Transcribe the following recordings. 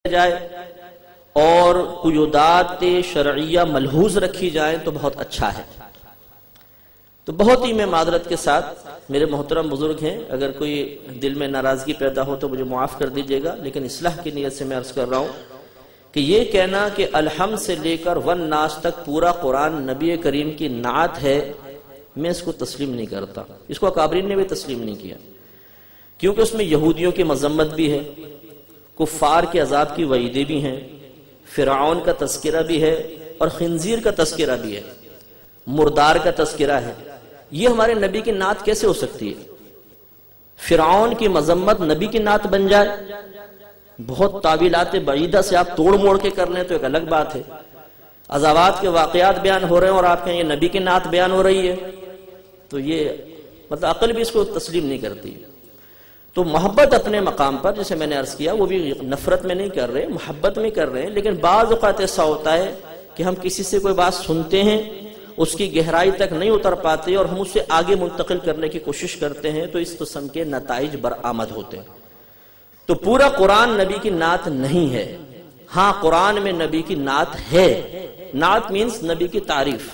جائے اور قیودات شرعیہ ملحوظ رکھی جائیں تو بہت اچھا ہے۔ تو بہت ہی میں معذرت کے ساتھ، میرے محترم بزرگ ہیں، اگر کوئی دل میں ناراضگی پیدا ہو تو مجھے معاف کر دیجیے گا، لیکن اصلاح کی نیت سے میں عرض کر رہا ہوں کہ یہ کہنا کہ الحمد سے لے کر والناس تک پورا قرآن نبی کریم کی نعت ہے، میں اس کو تسلیم نہیں کرتا۔ اس کو اکابرین نے بھی تسلیم نہیں کیا، کیونکہ اس میں یہودیوں کی مذمت بھی ہے، کفار کے عذاب کی وعیدیں بھی ہیں، فرعون کا تذکرہ بھی ہے اور خنزیر کا تذکرہ بھی ہے، مردار کا تذکرہ ہے۔ یہ ہمارے نبی کی نعت کیسے ہو سکتی ہے؟ فرعون کی مذمت نبی کی نعت بن جائے؟ بہت تعویلات بعیدہ سے آپ توڑ موڑ کے کر لیں تو ایک الگ بات ہے۔ عذابات کے واقعات بیان ہو رہے ہیں اور آپ کہیں یہ نبی کی نعت بیان ہو رہی ہے، تو یہ مطلب عقل بھی اس کو تسلیم نہیں کرتی۔ تو محبت اپنے مقام پر، جسے میں نے عرض کیا، وہ بھی نفرت میں نہیں کر رہے، محبت میں کر رہے ہیں، لیکن بعض اوقات ایسا ہوتا ہے کہ ہم کسی سے کوئی بات سنتے ہیں، اس کی گہرائی تک نہیں اتر پاتے اور ہم اسے آگے منتقل کرنے کی کوشش کرتے ہیں، تو اس قسم کے نتائج برآمد ہوتے ہیں۔ تو پورا قرآن نبی کی نعت نہیں ہے، ہاں قرآن میں نبی کی نعت ہے، نعت مینز نبی کی تعریف،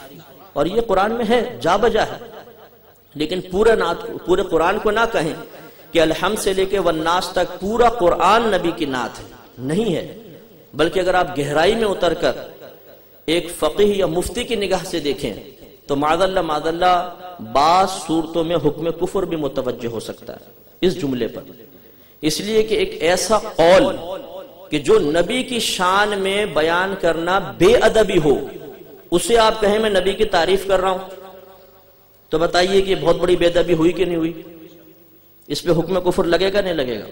اور یہ قرآن میں ہے، جا بجا ہے، لیکن پورے قرآن کو نہ کہیں کہ الحمد سے لے کے والناس تک پورا قرآن نبی کی نعت ہے، نہیں ہے۔ بلکہ اگر آپ گہرائی میں اتر کر ایک فقیہ یا مفتی کی نگاہ سے دیکھیں تو معاذ اللہ بعض صورتوں میں حکم کفر بھی متوجہ ہو سکتا ہے اس جملے پر، اس لیے کہ ایک ایسا قول کہ جو نبی کی شان میں بیان کرنا بے ادبی ہو، اسے آپ کہیں میں نبی کی تعریف کر رہا ہوں، تو بتائیے کہ بہت بڑی بے ادبی ہوئی کہ نہیں ہوئی؟ اس پہ حکم کفر لگے گا نہیں لگے گا؟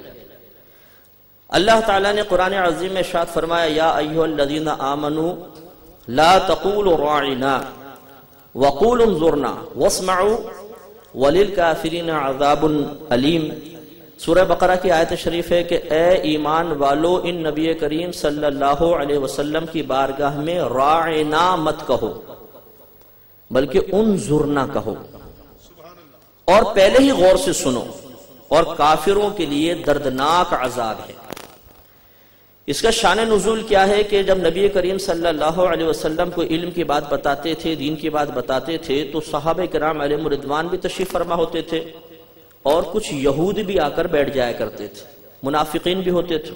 اللہ تعالیٰ نے قرآن عظیم میں ارشاد فرمایا، یا ایھا الذین آمنوا لا تقولوا راعنا وقولوا انظرنا واسمعوا وللکافرین عذاب علیم۔ سورہ بقرہ کی آیت شریف ہے کہ اے ایمان والو، ان نبی کریم صلی اللہ علیہ وسلم کی بارگاہ میں راعنا مت کہو، بلکہ انظرنا کہو، اور پہلے ہی غور سے سنو، اور کافروں کے لیے دردناک عذاب ہے۔ اس کا شان نزول کیا ہے کہ جب نبی کریم صلی اللہ علیہ وسلم کو علم کی بات بتاتے تھے، دین کی بات بتاتے تھے، تو صحابہ کرام علیہم رضوان بھی تشریف فرما ہوتے تھے، اور کچھ یہود بھی آ کر بیٹھ جایا کرتے تھے، منافقین بھی ہوتے تھے۔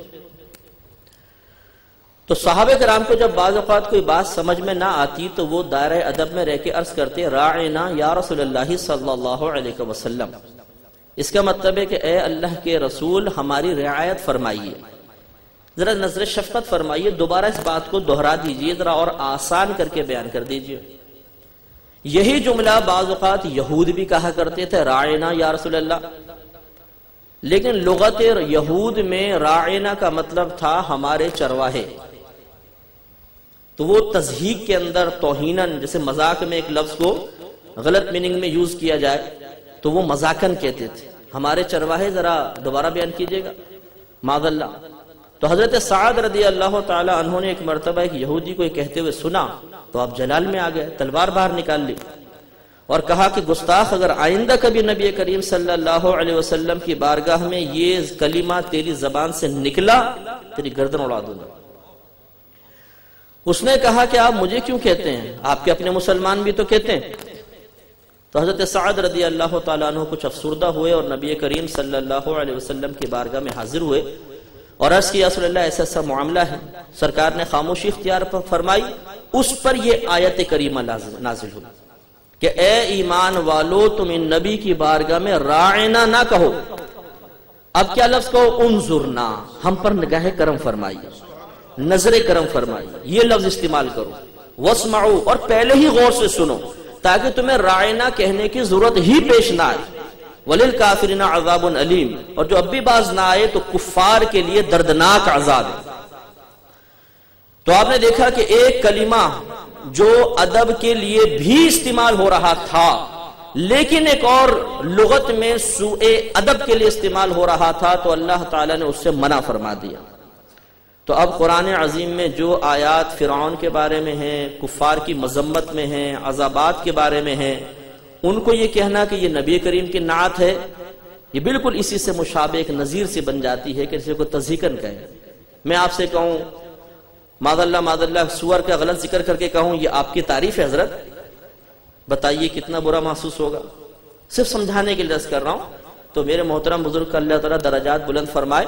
تو صحابہ کرام کو جب بعض اوقات کوئی بات سمجھ میں نہ آتی تو وہ دائرہ ادب میں رہ کے عرض کرتے، راعنا یا رسول اللہ صلی اللہ علیہ وسلم۔ اس کا مطلب ہے کہ اے اللہ کے رسول، ہماری رعایت فرمائیے، ذرا نظر شفقت فرمائیے، دوبارہ اس بات کو دہرا دیجئے، ذرا اور آسان کر کے بیان کر دیجئے۔ یہی جملہ بعض اوقات یہود بھی کہا کرتے تھے، راعنا یا رسول اللہ، لیکن لغت یہود میں راعنا کا مطلب تھا ہمارے چرواہے۔ تو وہ تضحیق کے اندر توہیناً، جیسے مذاق میں ایک لفظ کو غلط میننگ میں یوز کیا جائے تو وہ مذاقاً کہتے تھے، ہمارے چرواہے، ذرا دوبارہ بیان کیجئے گا، معاذ اللہ۔ تو حضرت سعد رضی اللہ تعالی عنہ نے ایک مرتبہ ایک یہودی کو کہتے ہوئے سنا تو آپ جلال میں آ گئے، تلوار باہر نکال لی اور کہا کہ گستاخ، اگر آئندہ کبھی نبی کریم صلی اللہ علیہ وسلم کی بارگاہ میں یہ کلمہ تیری زبان سے نکلا، تیری گردن اڑا دوں گا۔ اس نے کہا کہ آپ مجھے کیوں کہتے ہیں، آپ کے اپنے مسلمان بھی تو کہتے ہیں۔ تو حضرت سعد رضی اللہ تعالیٰ عنہ کچھ افسردہ ہوئے اور نبی کریم صلی اللہ علیہ وسلم کی بارگاہ میں حاضر ہوئے اور عرض کیا، رسول اللہ ایسا ایسا معاملہ ہے۔ سرکار نے خاموشی اختیار فرمائی، اس پر یہ آیت کریمہ نازل ہوئی کہ اے ایمان والو، تم ان نبی کی بارگاہ میں راعنا نہ کہو، اب کیا لفظ کہو، انظرنا، ہم پر نگاہ کرم فرمائیے، نظر کرم فرمائیے، یہ لفظ استعمال کرو، واسمعوا، اور پہلے ہی غور سے سنو، تاکہ تمہیں راعنا کہنے کی ضرورت ہی پیش نہ آئے۔ وَلِلْكَافِرِينَ عَذَابٌ عَلِيمٌ، اور جو اب بھی باز نہ آئے تو کفار کے لیے دردناک عذاب ہے۔ تو آپ نے دیکھا کہ ایک کلمہ جو ادب کے لیے بھی استعمال ہو رہا تھا، لیکن ایک اور لغت میں سوء ادب کے لیے استعمال ہو رہا تھا، تو اللہ تعالیٰ نے اس سے منع فرما دیا۔ تو اب قرآن عظیم میں جو آیات فرعون کے بارے میں ہیں، کفار کی مذمت میں ہیں، عذابات کے بارے میں ہیں، ان کو یہ کہنا کہ یہ نبی کریم کی نعت ہے، یہ بالکل اسی سے مشابہ ایک نظیر سے بن جاتی ہے کہ اسے کو تضحیکاً کہیں میں آپ سے کہوں معاذ اللہ سور کا غلط ذکر کر کے کہوں یہ آپ کی تعریف ہے حضرت، بتائیے کتنا برا محسوس ہوگا؟ صرف سمجھانے کے لیے عرض کر رہا ہوں۔ تو میرے محترم بزرگ کا اللہ تعالیٰ درجات بلند فرمائے۔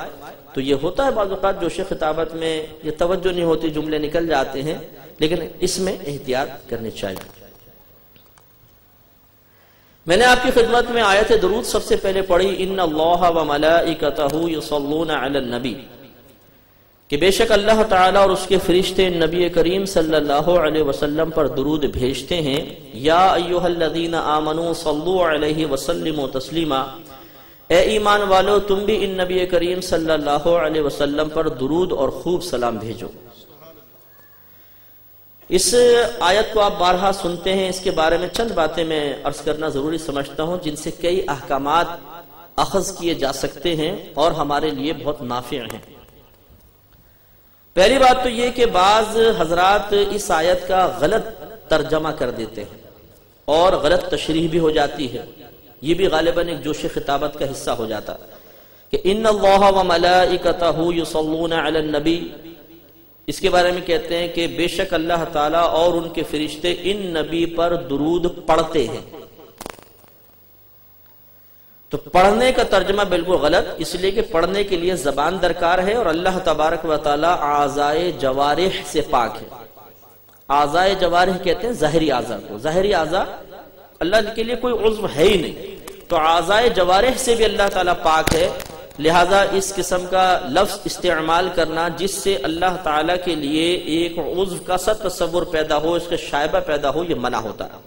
تو یہ ہوتا ہے بعض اوقات جوش خطابت میں یہ توجہ نہیں ہوتی، جملے نکل جاتے ہیں، لیکن اس میں احتیاط کرنی چاہیے۔ میں نے آپ کی خدمت میں آیت درود سب سے پہلے پڑھی، ان اللہ وملائکتہ یصلون علی النبی، کہ بے شک اللہ تعالیٰ اور اس کے فرشتے نبی کریم صلی اللہ علیہ وسلم پر درود بھیجتے ہیں۔ یا ایھا الذین آمنوا صلوا علیہ وسلموا تسلیما، اے ایمان والو تم بھی ان نبی کریم صلی اللہ علیہ وسلم پر درود اور خوب سلام بھیجو۔ اس آیت کو آپ بارہا سنتے ہیں، اس کے بارے میں چند باتیں میں عرض کرنا ضروری سمجھتا ہوں جن سے کئی احکامات اخذ کیے جا سکتے ہیں اور ہمارے لیے بہت نافع ہیں۔ پہلی بات تو یہ کہ بعض حضرات اس آیت کا غلط ترجمہ کر دیتے ہیں اور غلط تشریح بھی ہو جاتی ہے، یہ بھی غالباً ایک جوش خطابت کا حصہ ہو جاتا کہ ان اللہ وملائکتہ یصلون علی النبی، اس کے بارے میں کہتے ہیں کہ بے شک اللہ تعالیٰ اور ان کے فرشتے ان نبی پر درود پڑھتے ہیں۔ تو پڑھنے کا ترجمہ بالکل غلط، اس لیے کہ پڑھنے کے لیے زبان درکار ہے اور اللہ تبارک و تعالیٰ اعضائے جوارح سے پاک ہے۔ اعضائے جوارح کہتے ہیں ظاہری اعضاء کو، ظاہری اعضاء اللہ کے لیے کوئی عضو ہے ہی نہیں، تو اعضائے جوارح سے بھی اللہ تعالیٰ پاک ہے، لہذا اس قسم کا لفظ استعمال کرنا جس سے اللہ تعالیٰ کے لیے ایک عضو کا سا تصور پیدا ہو، اس کا شائبہ پیدا ہو، یہ منع ہوتا ہے۔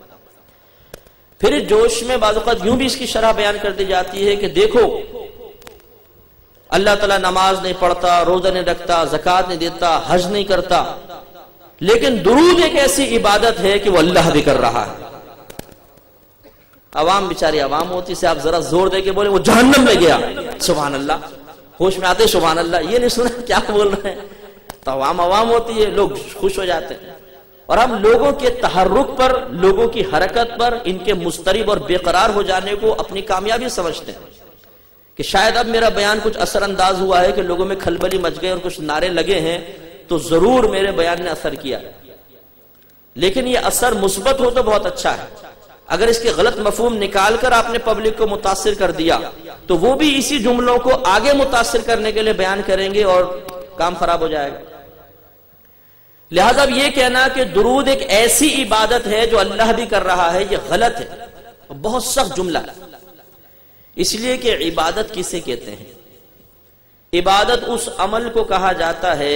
پھر جوش میں بعض اوقات یوں بھی اس کی شرح بیان کر دی جاتی ہے کہ دیکھو اللہ تعالیٰ نماز نہیں پڑھتا، روزہ نہیں رکھتا، زکوٰۃ نہیں دیتا، حج نہیں کرتا، لیکن درود ایک ایسی عبادت ہے کہ وہ اللہ بھی کر رہا ہے۔ عوام بیچاری عوام ہوتی سے آپ ذرا زور دے کے بولے وہ جہنم میں گیا، سبحان اللہ، ہوش میں آتے سبحان اللہ، یہ نہیں سنا کیا بول رہے ہیں، تو عوام ہوتی ہے، لوگ خوش ہو جاتے ہیں، اور ہم لوگوں کے تحرک پر، لوگوں کی حرکت پر، ان کے مضطرب اور بے قرار ہو جانے کو اپنی کامیابی سمجھتے ہیں کہ شاید اب میرا بیان کچھ اثر انداز ہوا ہے کہ لوگوں میں کھلبلی مچ گئے اور کچھ نعرے لگے ہیں، تو ضرور میرے بیان نے اثر کیا، لیکن یہ اثر مثبت ہو تو بہت اچھا ہے۔ اگر اس کے غلط مفہوم نکال کر آپ نے پبلک کو متاثر کر دیا تو وہ بھی اسی جملوں کو آگے متاثر کرنے کے لیے بیان کریں گے اور کام خراب ہو جائے گا۔ لہذا اب یہ کہنا کہ درود ایک ایسی عبادت ہے جو اللہ بھی کر رہا ہے، یہ غلط ہے، بہت سخت جملہ ہے، اس لیے کہ عبادت کسے کہتے ہیں؟ عبادت اس عمل کو کہا جاتا ہے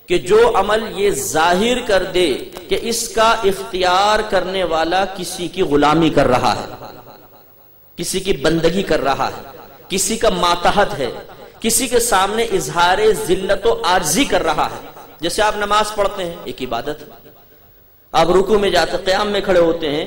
کہ جو عمل یہ ظاہر کر دے کہ اس کا اختیار کرنے والا کسی کی غلامی کر رہا ہے، کسی کی بندگی کر رہا ہے، کسی کا ماتحت ہے، کسی کے سامنے اظہار ذلت و عاجزی کر رہا ہے۔ جیسے آپ نماز پڑھتے ہیں، ایک عبادت ہے، آپ رکوع میں جاتے، قیام میں کھڑے ہوتے ہیں،